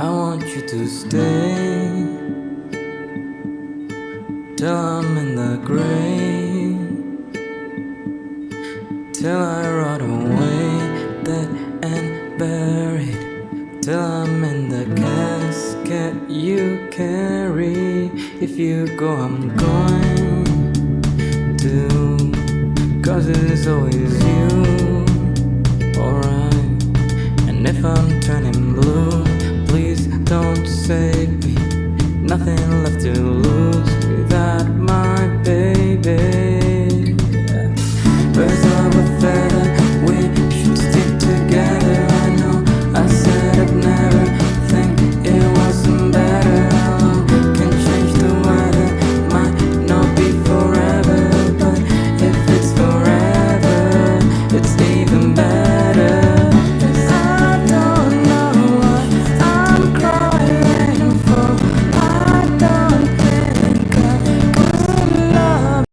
I want you to stay till I'm in the grave, till I rot away, dead and buried, till I'm in the casket you carry. If you go, I'm going to, 'cause it's always you, alright. And if I'm turning blue, please don't save me, nothing left to lose.